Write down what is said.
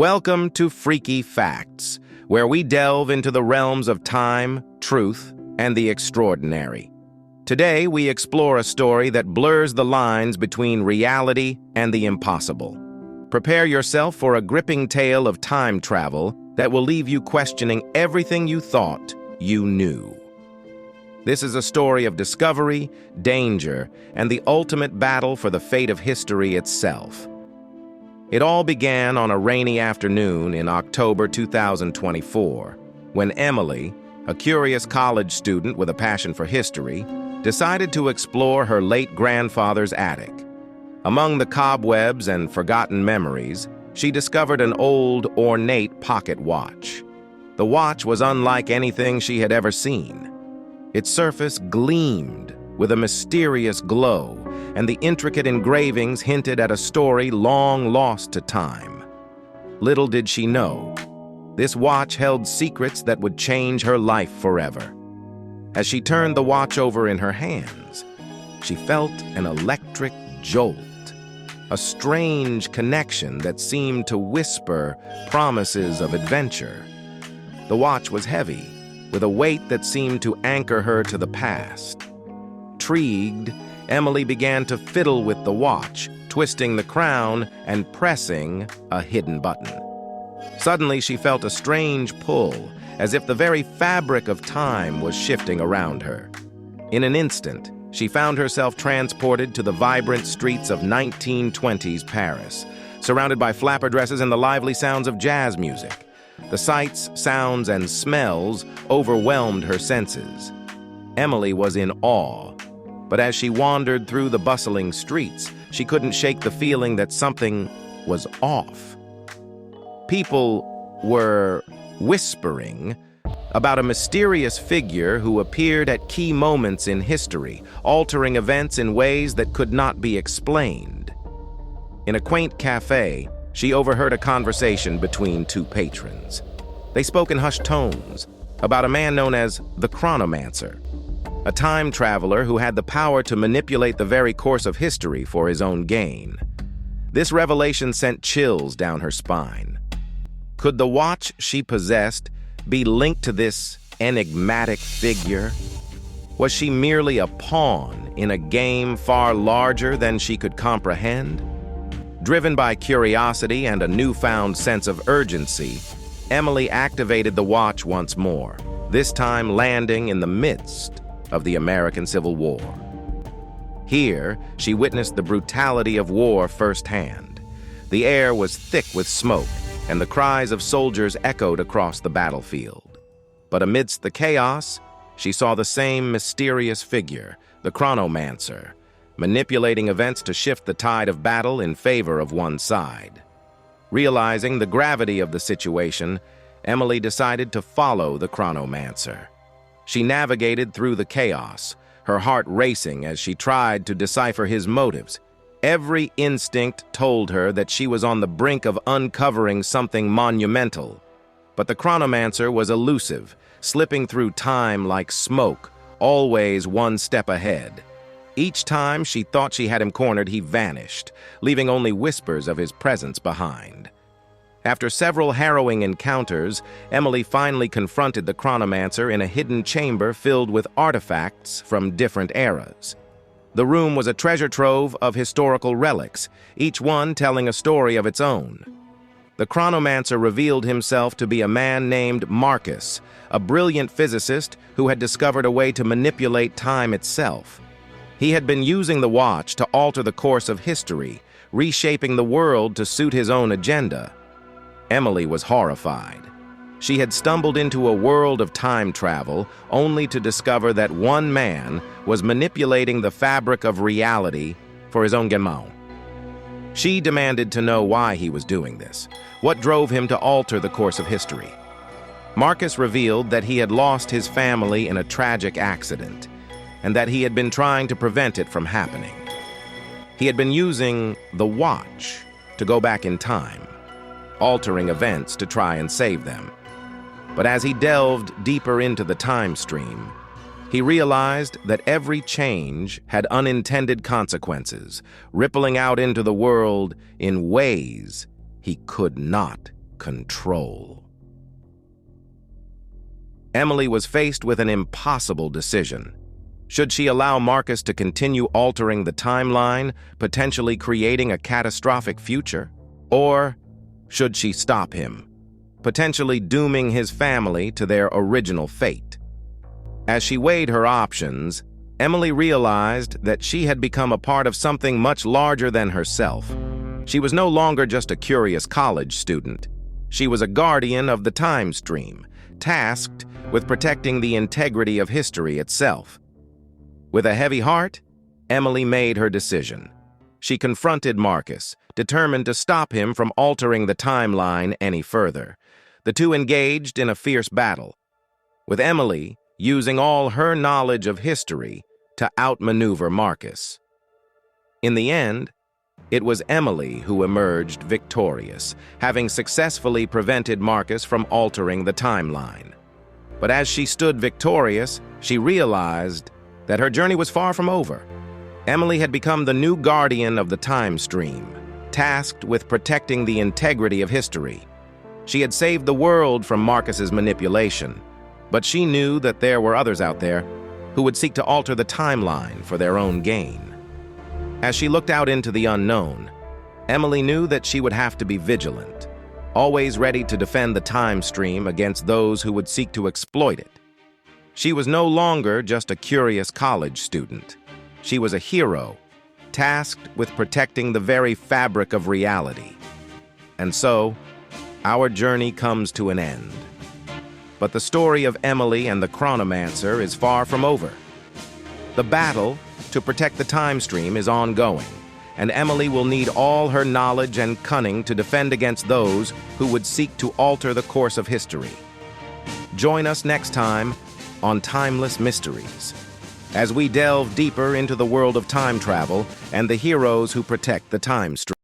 Welcome to Freaky Facts, where we delve into the realms of time, truth, and the extraordinary. Today, we explore a story that blurs the lines between reality and the impossible. Prepare yourself for a gripping tale of time travel that will leave you questioning everything you thought you knew. This is a story of discovery, danger, and the ultimate battle for the fate of history itself. It all began on a rainy afternoon in October 2024, when Emily, a curious college student with a passion for history, decided to explore her late grandfather's attic. Among the cobwebs and forgotten memories, she discovered an old, ornate pocket watch. The watch was unlike anything she had ever seen. Its surface gleamed with a mysterious glow, and the intricate engravings hinted at a story long lost to time. Little did she know, this watch held secrets that would change her life forever. As she turned the watch over in her hands, she felt an electric jolt, a strange connection that seemed to whisper promises of adventure. The watch was heavy, with a weight that seemed to anchor her to the past. Intrigued, Emily began to fiddle with the watch, twisting the crown and pressing a hidden button. Suddenly, she felt a strange pull, as if the very fabric of time was shifting around her. In an instant, she found herself transported to the vibrant streets of 1920s Paris, surrounded by flapper dresses and the lively sounds of jazz music. The sights, sounds, and smells overwhelmed her senses. Emily was in awe, but as she wandered through the bustling streets, she couldn't shake the feeling that something was off. People were whispering about a mysterious figure who appeared at key moments in history, altering events in ways that could not be explained. In a quaint cafe, she overheard a conversation between two patrons. They spoke in hushed tones about a man known as the Chronomancer, a time traveler who had the power to manipulate the very course of history for his own gain. This revelation sent chills down her spine. Could the watch she possessed be linked to this enigmatic figure? Was she merely a pawn in a game far larger than she could comprehend? Driven by curiosity and a newfound sense of urgency, Emily activated the watch once more, this time landing in the midst of the American Civil War. Here, she witnessed the brutality of war firsthand. The air was thick with smoke, and the cries of soldiers echoed across the battlefield. But amidst the chaos, she saw the same mysterious figure, the Chronomancer, manipulating events to shift the tide of battle in favor of one side. Realizing the gravity of the situation, Emily decided to follow the Chronomancer. She navigated through the chaos, her heart racing as she tried to decipher his motives. Every instinct told her that she was on the brink of uncovering something monumental. But the Chronomancer was elusive, slipping through time like smoke, always one step ahead. Each time she thought she had him cornered, he vanished, leaving only whispers of his presence behind. After several harrowing encounters, Emily finally confronted the Chronomancer in a hidden chamber filled with artifacts from different eras. The room was a treasure trove of historical relics, each one telling a story of its own. The Chronomancer revealed himself to be a man named Marcus, a brilliant physicist who had discovered a way to manipulate time itself. He had been using the watch to alter the course of history, reshaping the world to suit his own agenda. Emily was horrified. She had stumbled into a world of time travel only to discover that one man was manipulating the fabric of reality for his own gain. She demanded to know why he was doing this, what drove him to alter the course of history. Marcus revealed that he had lost his family in a tragic accident, and that he had been trying to prevent it from happening. He had been using the watch to go back in time, altering events to try and save them. But as he delved deeper into the time stream, he realized that every change had unintended consequences, rippling out into the world in ways he could not control. Emily was faced with an impossible decision. Should she allow Marcus to continue altering the timeline, potentially creating a catastrophic future? Or should she stop him, potentially dooming his family to their original fate? As she weighed her options, Emily realized that she had become a part of something much larger than herself. She was no longer just a curious college student. She was a guardian of the time stream, tasked with protecting the integrity of history itself. With a heavy heart, Emily made her decision. She confronted Marcus, determined to stop him from altering the timeline any further. The two engaged in a fierce battle, with Emily using all her knowledge of history to outmaneuver Marcus. In the end, it was Emily who emerged victorious, having successfully prevented Marcus from altering the timeline. But as she stood victorious, she realized that her journey was far from over. Emily had become the new guardian of the time stream, tasked with protecting the integrity of history. She had saved the world from Marcus's manipulation, but she knew that there were others out there who would seek to alter the timeline for their own gain. As she looked out into the unknown, Emily knew that she would have to be vigilant, always ready to defend the time stream against those who would seek to exploit it. She was no longer just a curious college student. She was a hero, tasked with protecting the very fabric of reality. And so, our journey comes to an end. But the story of Emily and the Chronomancer is far from over. The battle to protect the time stream is ongoing, and Emily will need all her knowledge and cunning to defend against those who would seek to alter the course of history. Join us next time on Timeless Mysteries, as we delve deeper into the world of time travel and the heroes who protect the time stream.